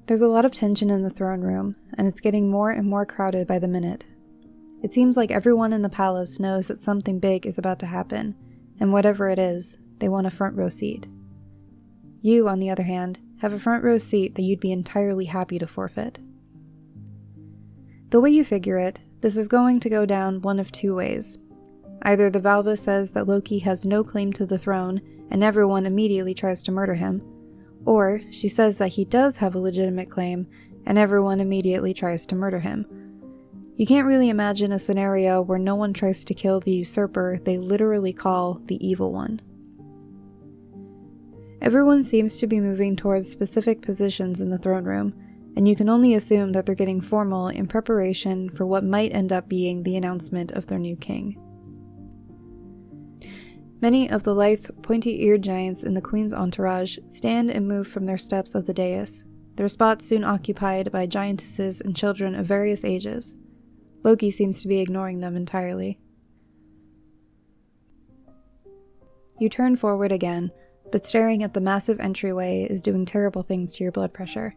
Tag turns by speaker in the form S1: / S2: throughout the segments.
S1: There's a lot of tension in the throne room, and it's getting more and more crowded by the minute. It seems like everyone in the palace knows that something big is about to happen, and whatever it is, they want a front row seat. You, on the other hand, have a front row seat that you'd be entirely happy to forfeit. The way you figure it, this is going to go down one of two ways. Either the Valva says that Loki has no claim to the throne, and everyone immediately tries to murder him, or she says that he does have a legitimate claim, and everyone immediately tries to murder him. You can't really imagine a scenario where no one tries to kill the usurper they literally call the Evil One. Everyone seems to be moving towards specific positions in the throne room, and you can only assume that they're getting formal in preparation for what might end up being the announcement of their new king. Many of the lithe, pointy-eared giants in the queen's entourage stand and move from their steps of the dais, their spots soon occupied by giantesses and children of various ages. Loki seems to be ignoring them entirely. You turn forward again, but staring at the massive entryway is doing terrible things to your blood pressure.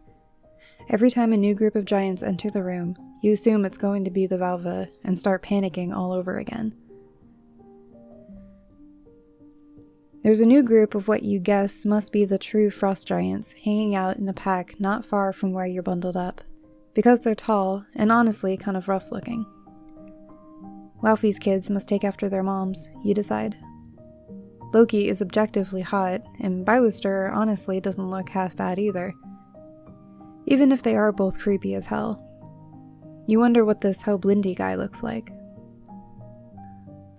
S1: Every time a new group of giants enter the room, you assume it's going to be the Valva and start panicking all over again. There's a new group of what you guess must be the true frost giants hanging out in a pack not far from where you're bundled up, because they're tall and honestly kind of rough looking. Laufey's kids must take after their moms, you decide. Loki is objectively hot, and Bylister honestly doesn't look half bad either, even if they are both creepy as hell. You wonder what this Hellblindy guy looks like.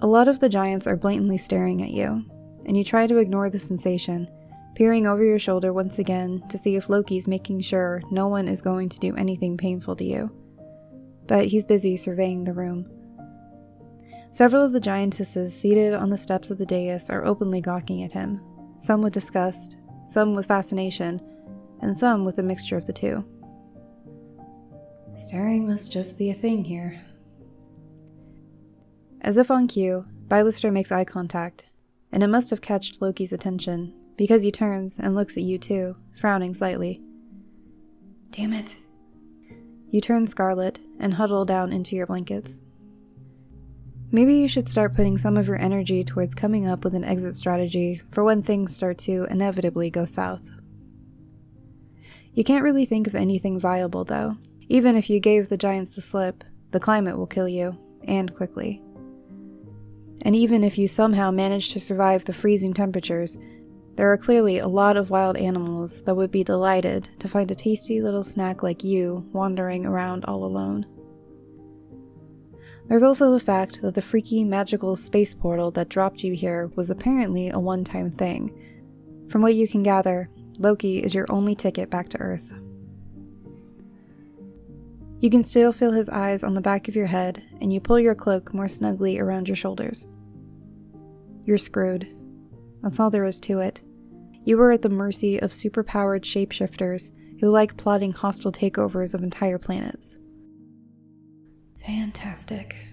S1: A lot of the giants are blatantly staring at you, and you try to ignore the sensation, peering over your shoulder once again to see if Loki's making sure no one is going to do anything painful to you. But he's busy surveying the room. Several of the giantesses seated on the steps of the dais are openly gawking at him, some with disgust, some with fascination, and some with a mixture of the two. Staring must just be a thing here. As if on cue, Bylister makes eye contact, and it must have catched Loki's attention, because he turns and looks at you too, frowning slightly. Damn it. You turn scarlet and huddle down into your blankets. Maybe you should start putting some of your energy towards coming up with an exit strategy for when things start to inevitably go south. You can't really think of anything viable though. Even if you gave the giants the slip, the climate will kill you, and quickly. And even if you somehow manage to survive the freezing temperatures, there are clearly a lot of wild animals that would be delighted to find a tasty little snack like you wandering around all alone. There's also the fact that the freaky magical space portal that dropped you here was apparently a one-time thing. From what you can gather, Loki is your only ticket back to Earth. You can still feel his eyes on the back of your head, and you pull your cloak more snugly around your shoulders. You're screwed. That's all there is to it. You are at the mercy of superpowered shapeshifters who like plotting hostile takeovers of entire planets. Fantastic.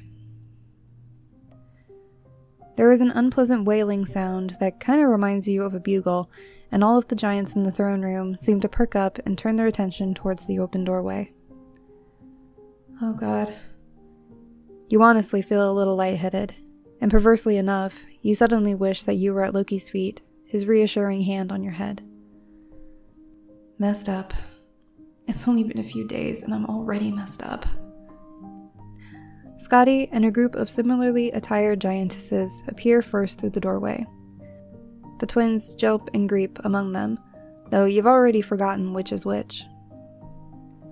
S1: There is an unpleasant wailing sound that kind of reminds you of a bugle, and all of the giants in the throne room seem to perk up and turn their attention towards the open doorway. Oh god. You honestly feel a little lightheaded, and perversely enough, you suddenly wish that you were at Loki's feet, his reassuring hand on your head. Messed up. It's only been a few days and I'm already messed up. Skadi and a group of similarly attired giantesses appear first through the doorway. The twins Gjalep and Griep among them, though you've already forgotten which is which.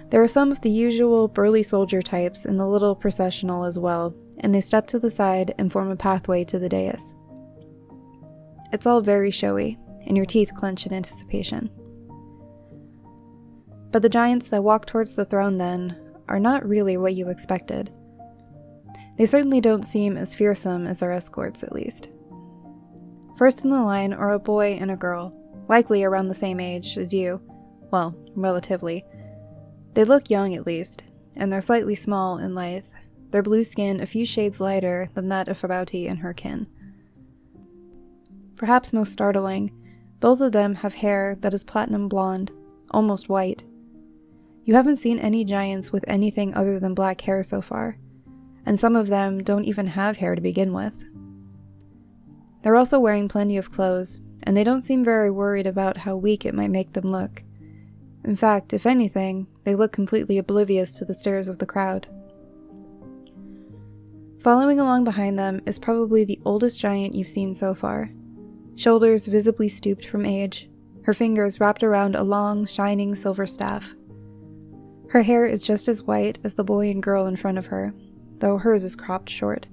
S1: There are some of the usual burly soldier types in the little processional as well, and they step to the side and form a pathway to the dais. It's all very showy, and your teeth clench in anticipation. But the giants that walk towards the throne then are not really what you expected. They certainly don't seem as fearsome as their escorts, at least. First in the line are a boy and a girl, likely around the same age as you. Well, relatively. They look young at least, and they're slightly small and lithe, their blue skin a few shades lighter than that of Farbauti and her kin. Perhaps most startling, both of them have hair that is platinum blonde, almost white. You haven't seen any giants with anything other than black hair so far, and some of them don't even have hair to begin with. They're also wearing plenty of clothes, and they don't seem very worried about how weak it might make them look. In fact, if anything, they look completely oblivious to the stares of the crowd. Following along behind them is probably the oldest giant you've seen so far. Shoulders visibly stooped from age, her fingers wrapped around a long, shining silver staff. Her hair is just as white as the boy and girl in front of her, though hers is cropped short.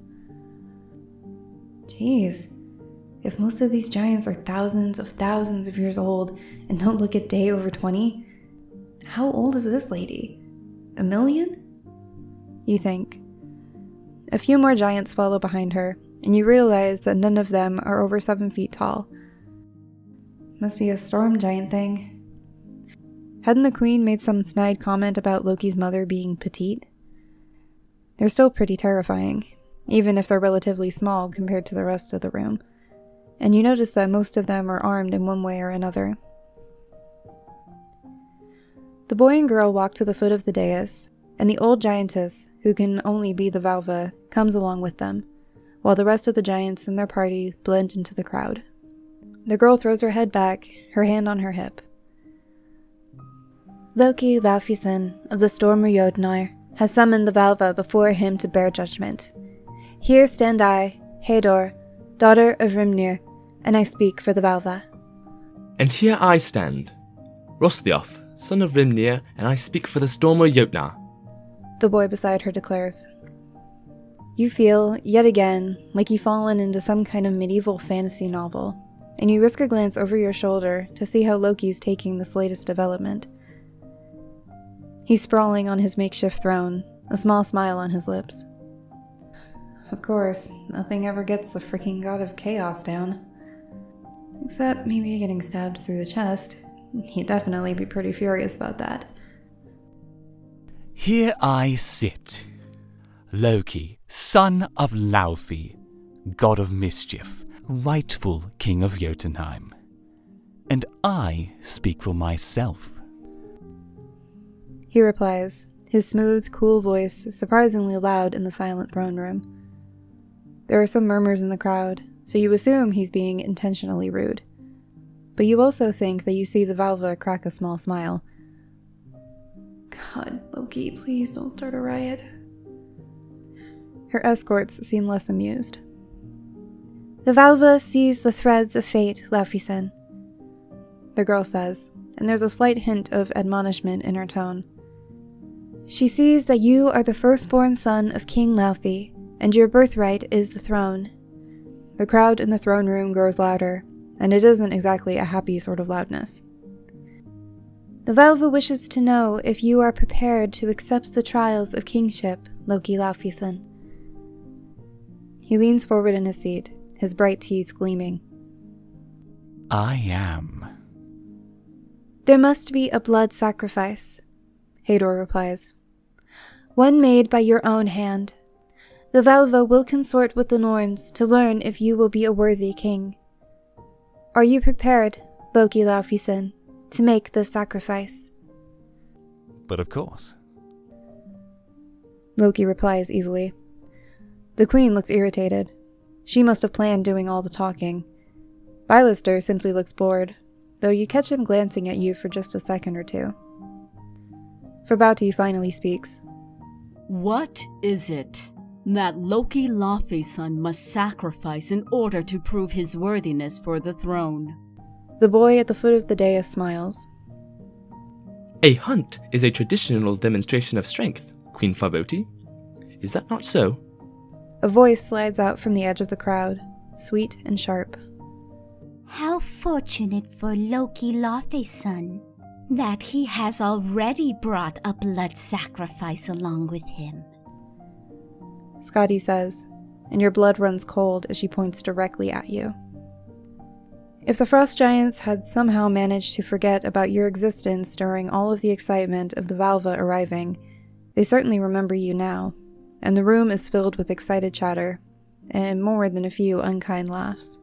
S1: Jeez, if most of these giants are thousands of years old and don't look a day over 20, how old is this lady? 1,000,000? You think. A few more giants follow behind her, and you realize that none of them are over 7 feet tall. Must be a storm giant thing. Hadn't the queen made some snide comment about Loki's mother being petite? They're still pretty terrifying, even if they're relatively small compared to the rest of the room, and you notice that most of them are armed in one way or another. The boy and girl walk to the foot of the dais, and the old giantess, who can only be the Valva, comes along with them, while the rest of the giants and their party blend into the crowd. The girl throws her head back, her hand on her hip. Loki Laufeyson of the Stormer Nyar has summoned the Valva before him to bear judgment. Here stand I, Heiðr, daughter of Hrimnir, and I speak for the Valva.
S2: And here I stand, Hrossþjófr, son of Hrimnir, and I speak for the Stormer Nyar.
S1: The boy beside her declares. You feel, yet again, like you've fallen into some kind of medieval fantasy novel, and you risk a glance over your shoulder to see how Loki's taking this latest development. He's sprawling on his makeshift throne, a small smile on his lips. Of course, nothing ever gets the freaking god of chaos down. Except maybe getting stabbed through the chest. He'd definitely be pretty furious about that.
S3: Here I sit, Loki, son of Laufey, god of mischief, rightful king of Jotunheim. And I speak for myself.
S1: He replies, his smooth, cool voice surprisingly loud in the silent throne room. There are some murmurs in the crowd, so you assume he's being intentionally rude. But you also think that you see the Valva crack a small smile. God, Loki, please don't start a riot. Her escorts seem less amused. The Valva sees the threads of fate, Laufeyson, the girl says, and there's a slight hint of admonishment in her tone. She sees that you are the firstborn son of King Laufey, and your birthright is the throne. The crowd in the throne room grows louder, and it isn't exactly a happy sort of loudness. The Valva wishes to know if you are prepared to accept the trials of kingship, Loki Laufeyson. He leans forward in his seat, his bright teeth gleaming.
S3: I am.
S1: There must be a blood sacrifice, Heiðr replies. One made by your own hand. The Valva will consort with the Norns to learn if you will be a worthy king. Are you prepared, Loki Laufeyson, to make this sacrifice?
S3: But of course.
S1: Loki replies easily. The queen looks irritated. She must have planned doing all the talking. Bilister simply looks bored, though you catch him glancing at you for just a second or two. Farbauti finally speaks.
S4: What is it that Loki Laufeyson must sacrifice in order to prove his worthiness for the throne?
S1: The boy at the foot of the dais smiles.
S2: A hunt is a traditional demonstration of strength, Queen Farbauti. Is that not so?
S1: A voice slides out from the edge of the crowd, sweet and sharp.
S5: How fortunate for Loki Laufeyson that he has already brought a blood sacrifice along with him.
S1: Skadi says, and your blood runs cold as she points directly at you. If the Frost Giants had somehow managed to forget about your existence during all of the excitement of the Valva arriving, they certainly remember you now, and the room is filled with excited chatter, and more than a few unkind laughs.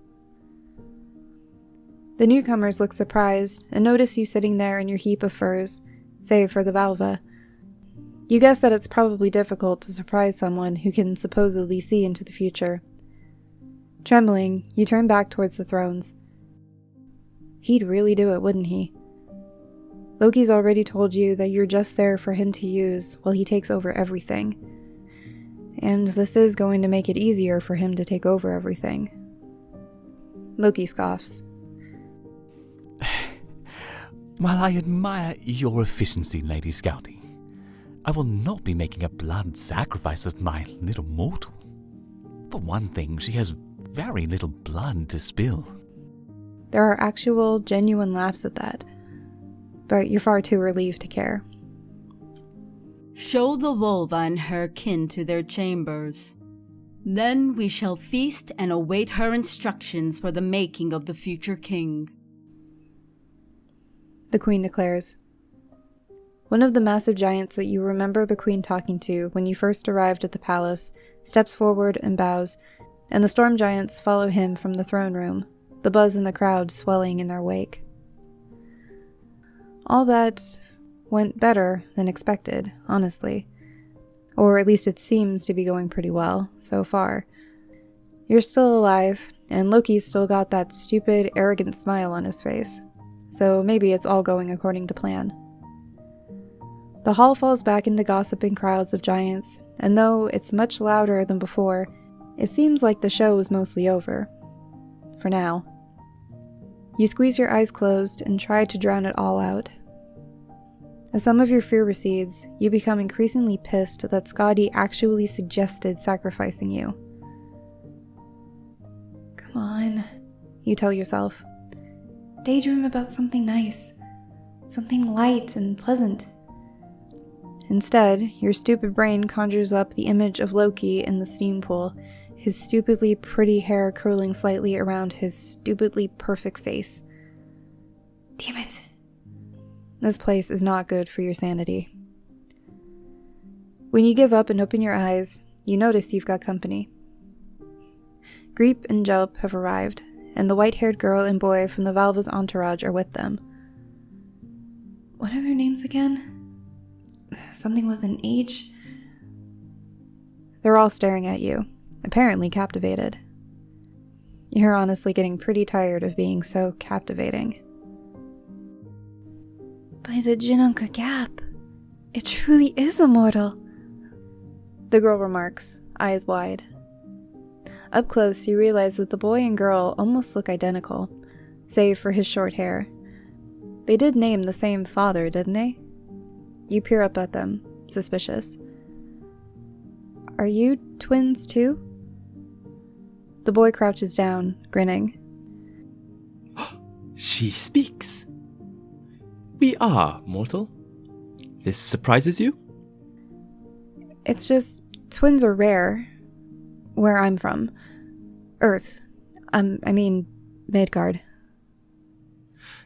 S1: The newcomers look surprised and notice you sitting there in your heap of furs, save for the Valva. You guess that it's probably difficult to surprise someone who can supposedly see into the future. Trembling, you turn back towards the thrones. He'd really do it, wouldn't he? Loki's already told you that you're just there for him to use while he takes over everything. And this is going to make it easier for him to take over everything. Loki scoffs.
S3: While I admire your efficiency, Lady Skadi, I will not be making a blood sacrifice of my little mortal. For one thing, she has very little blood to spill.
S1: There are actual, genuine laughs at that, but you're far too relieved to care.
S4: Show the Valva and her kin to their chambers. Then we shall feast and await her instructions for the making of the future king.
S1: The Queen declares. One of the massive giants that you remember the Queen talking to when you first arrived at the palace steps forward and bows, and the storm giants follow him from the throne room, the buzz in the crowd swelling in their wake. All that went better than expected, honestly. Or at least it seems to be going pretty well, so far. You're still alive, and Loki's still got that stupid, arrogant smile on his face. So maybe it's all going according to plan. The hall falls back into gossiping crowds of giants, and though it's much louder than before, it seems like the show is mostly over. For now. You squeeze your eyes closed and try to drown it all out. As some of your fear recedes, you become increasingly pissed that Skadi actually suggested sacrificing you. Come on, you tell yourself. Daydream about something nice. Something light and pleasant. Instead, your stupid brain conjures up the image of Loki in the steam pool, his stupidly pretty hair curling slightly around his stupidly perfect face. Damn it. This place is not good for your sanity. When you give up and open your eyes, you notice you've got company. Griep and Gjalep have arrived, and the white-haired girl and boy from the Valva's entourage are with them. What are their names again? Something with an H? They're all staring at you, apparently captivated. You're honestly getting pretty tired of being so captivating. By the Jinunka Gap, it truly is immortal, the girl remarks, eyes wide. Up close, you realize that the boy and girl almost look identical, save for his short hair. They did name the same father, didn't they? You peer up at them, suspicious. Are you twins too? The boy crouches down, grinning.
S2: She speaks. We are mortal. This surprises you?
S1: It's just, twins are rare. Where I'm from. Earth. Midgard.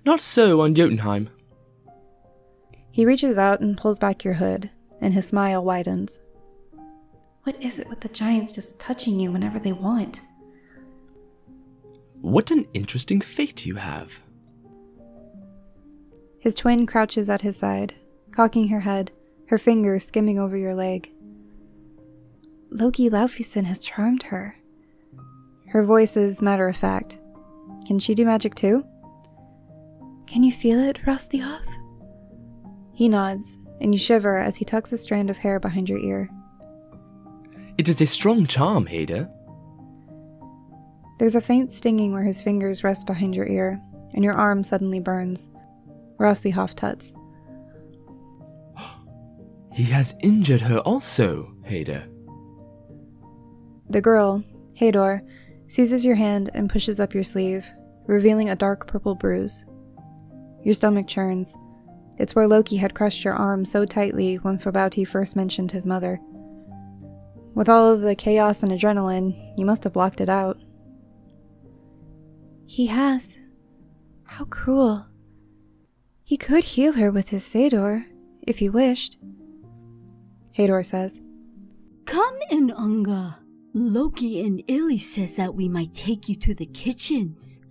S2: Not so on Jotunheim.
S1: He reaches out and pulls back your hood, and his smile widens. What is it with the giants just touching you whenever they want?
S2: What an interesting fate you have.
S1: His twin crouches at his side, cocking her head, her fingers skimming over your leg. Loki Laufeyson has charmed her. Her voice is matter-of-fact. Can she do magic too? Can you feel it, Hrossþjófr? He nods, and you shiver as he tucks a strand of hair behind your ear.
S2: It is a strong charm, Heiðr.
S1: There's a faint stinging where his fingers rest behind your ear, and your arm suddenly burns. Hrossþjófr tuts.
S2: He has injured her also, Heiðr.
S1: The girl, Heiðr, seizes your hand and pushes up your sleeve, revealing a dark purple bruise. Your stomach churns. It's where Loki had crushed your arm so tightly when Farbauti first mentioned his mother. With all of the chaos and adrenaline, you must have blocked it out. He has. How cruel. He could heal her with his Seidr, if he wished. Heiðr says.
S4: Come in, Unga. Loki and Illy says that we might take you to the kitchens.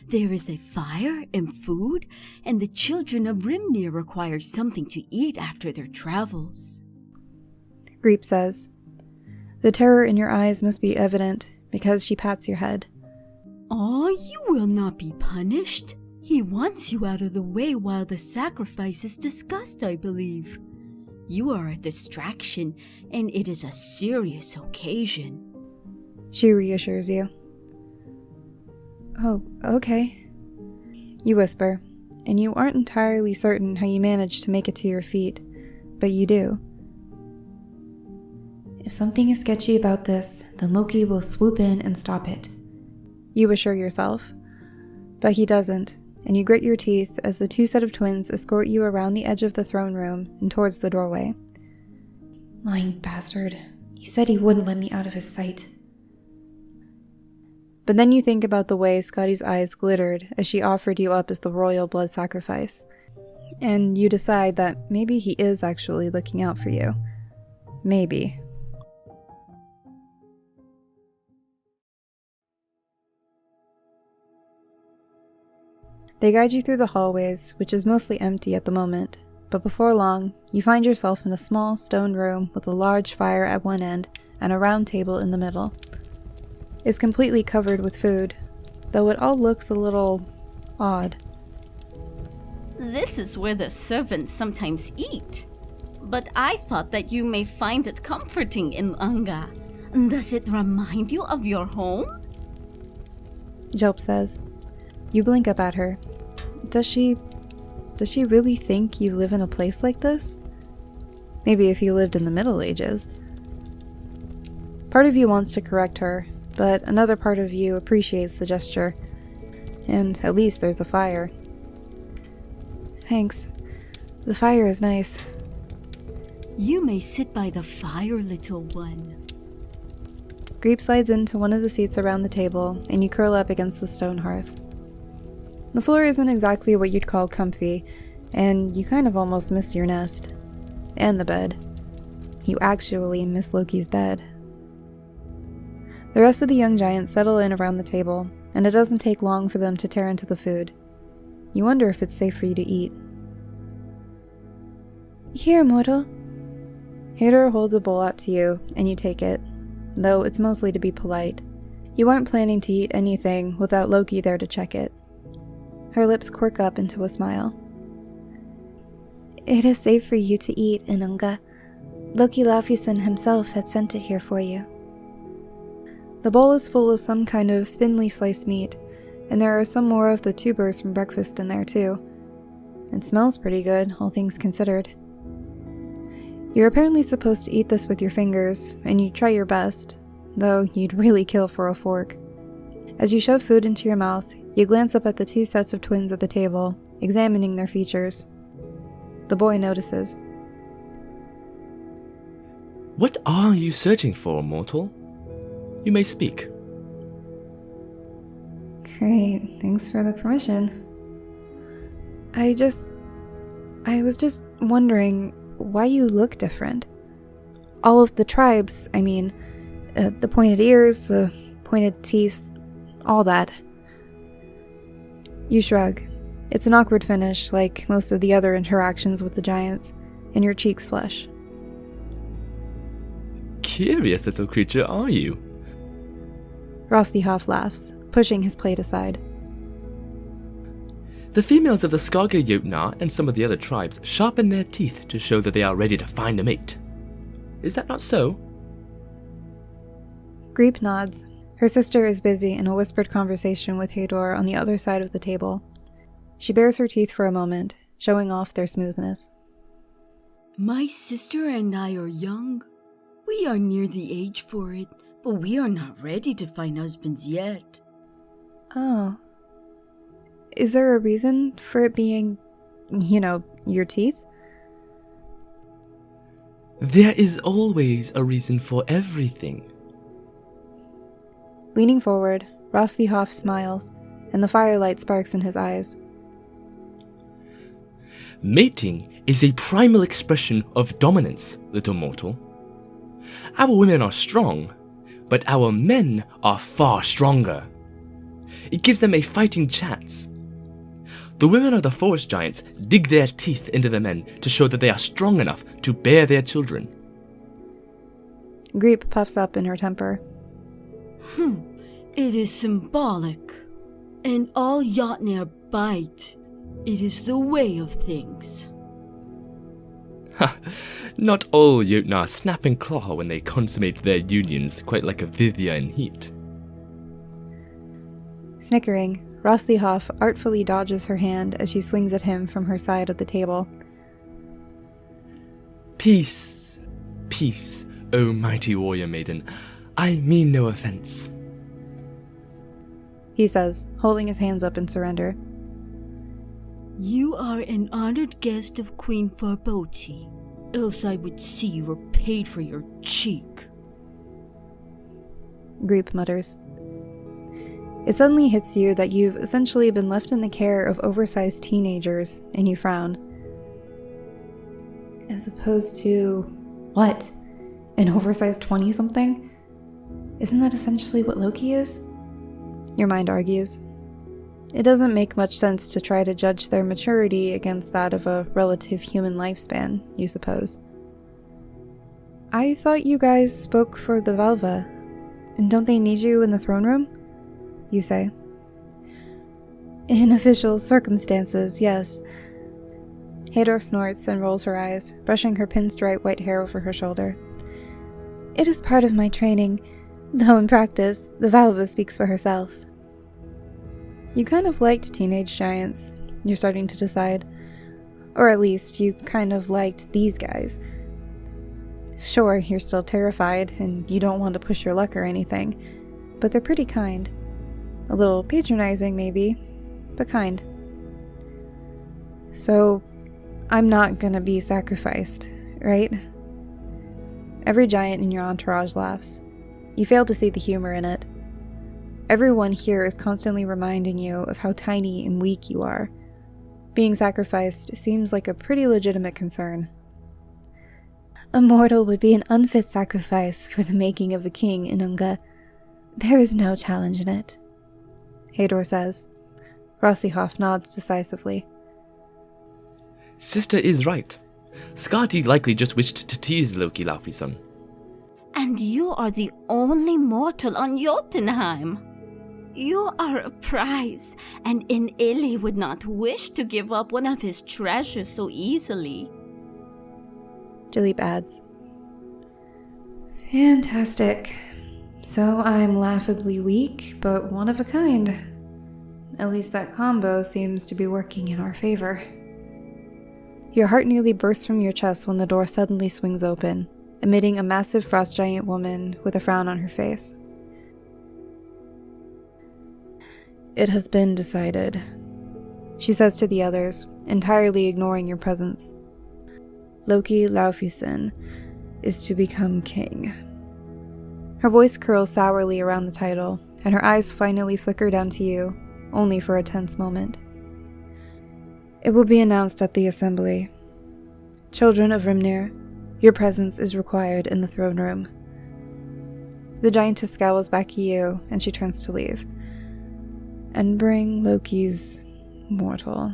S4: There is a fire and food, and the children of Rimnir require something to eat after their travels.
S1: Griep says. The terror in your eyes must be evident, because she pats your head.
S4: Oh, you will not be punished. He wants you out of the way while the sacrifice is discussed, I believe. You are a distraction, and it is a serious occasion.
S1: She reassures you. Oh, okay. You whisper, and you aren't entirely certain how you manage to make it to your feet, but you do. If something is sketchy about this, then Loki will swoop in and stop it. You assure yourself. But he doesn't, and you grit your teeth as the two set of twins escort you around the edge of the throne room and towards the doorway. Lying bastard. He said he wouldn't let me out of his sight. But then you think about the way Skadi's eyes glittered as she offered you up as the royal blood sacrifice, and you decide that maybe he is actually looking out for you. Maybe. They guide you through the hallways, which is mostly empty at the moment, but before long, you find yourself in a small stone room with a large fire at one end and a round table in the middle. It's completely covered with food, though it all looks a little odd.
S5: This is where the servants sometimes eat. But I thought that you may find it comforting in Anga. Does it remind you of your home?
S1: Gjalep says. You blink up at her. Does she really think you live in a place like this? Maybe if you lived in the Middle Ages. Part of you wants to correct her, but another part of you appreciates the gesture. And at least there's a fire. Thanks. The fire is nice.
S4: You may sit by the fire, little one.
S1: Griep slides into one of the seats around the table, and you curl up against the stone hearth. The floor isn't exactly what you'd call comfy, and you kind of almost miss your nest. And the bed. You actually miss Loki's bed. The rest of the young giants settle in around the table, and it doesn't take long for them to tear into the food. You wonder if it's safe for you to eat. Here, mortal. Heiðr holds a bowl out to you, and you take it, though it's mostly to be polite. You aren't planning to eat anything without Loki there to check it. Her lips quirk up into a smile. It is safe for you to eat, Inunga. Loki Laufeyson himself had sent it here for you. The bowl is full of some kind of thinly sliced meat, and there are some more of the tubers from breakfast in there too. It smells pretty good, all things considered. You're apparently supposed to eat this with your fingers, and you try your best, though you'd really kill for a fork. As you shove food into your mouth, you glance up at the two sets of twins at the table, examining their features. The boy notices.
S2: What are you searching for, mortal? You may speak.
S1: Great, thanks for the permission. I was just wondering why you look different. All of the tribes, I mean, the pointed ears, the pointed teeth, all that. You shrug. It's an awkward finish, like most of the other interactions with the giants, and your cheeks flush.
S2: Curious little creature, are you?
S1: Hrossþjófr laughs, pushing his plate aside.
S2: The females of the Skadi Jotnar and some of the other tribes sharpen their teeth to show that they are ready to find a mate. Is that not so?
S1: Griep nods. Her sister is busy in a whispered conversation with Heiðr on the other side of the table. She bares her teeth for a moment, showing off their smoothness.
S4: My sister and I are young. We are near the age for it, but we are not ready to find husbands yet.
S1: Oh. Is there a reason for it being, your teeth?
S2: There is always a reason for everything.
S1: Leaning forward, Hrossþjófr smiles, and the firelight sparks in his eyes.
S2: Mating is a primal expression of dominance, little mortal. Our women are strong, but our men are far stronger. It gives them a fighting chance. The women of the forest giants dig their teeth into the men to show that they are strong enough to bear their children.
S1: Griep puffs up in her temper.
S4: It is symbolic. And all Jotnar bite. It is the way of things.
S2: Ha! Not all Jotnar snap and claw when they consummate their unions, quite like a Vithya in heat.
S1: Snickering, Hrossþjófr artfully dodges her hand as she swings at him from her side of the table.
S2: Peace, peace, O mighty warrior maiden. I mean no offense.
S1: He says, holding his hands up in surrender.
S4: You are an honored guest of Queen Farbauti, else I would see you repaid for your cheek.
S1: Griep mutters. It suddenly hits you that you've essentially been left in the care of oversized teenagers, and you frown. As opposed to... what? An oversized 20-something? Isn't that essentially what Loki is? Your mind argues. It doesn't make much sense to try to judge their maturity against that of a relative human lifespan, you suppose. I thought you guys spoke for the Valva. And don't they need you in the throne room? You say. In official circumstances, yes. Heiðr snorts and rolls her eyes, brushing her pinstripe white hair over her shoulder. It is part of my training, though in practice, the Valva speaks for herself. You kind of liked teenage giants, you're starting to decide. Or at least, you kind of liked these guys. Sure, you're still terrified, and you don't want to push your luck or anything, but they're pretty kind. A little patronizing, maybe, but kind. So, I'm not gonna be sacrificed, right? Every giant in your entourage laughs. You fail to see the humor in it. Everyone here is constantly reminding you of how tiny and weak you are. Being sacrificed seems like a pretty legitimate concern. A mortal would be an unfit sacrifice for the making of a king in Unga. There is no challenge in it. Heiðr says. Hrossþjófr nods decisively.
S2: Sister is right. Skadi likely just wished to tease Loki, Laufey-son.
S5: And you are the only mortal on Jotunheim. You are a prize, and an Ili would not wish to give up one of his treasures so easily.
S1: Gjalep adds. Fantastic. So I'm laughably weak, but one of a kind. At least that combo seems to be working in our favor. Your heart nearly bursts from your chest when the door suddenly swings open, emitting a massive frost giant woman with a frown on her face. It has been decided, she says to the others, entirely ignoring your presence. Loki Laufey-son is to become king. Her voice curls sourly around the title, and her eyes finally flicker down to you, only for a tense moment. It will be announced at the assembly. Children of Rimnir, your presence is required in the throne room. The giantess scowls back at you, and she turns to leave. And bring Loki's mortal.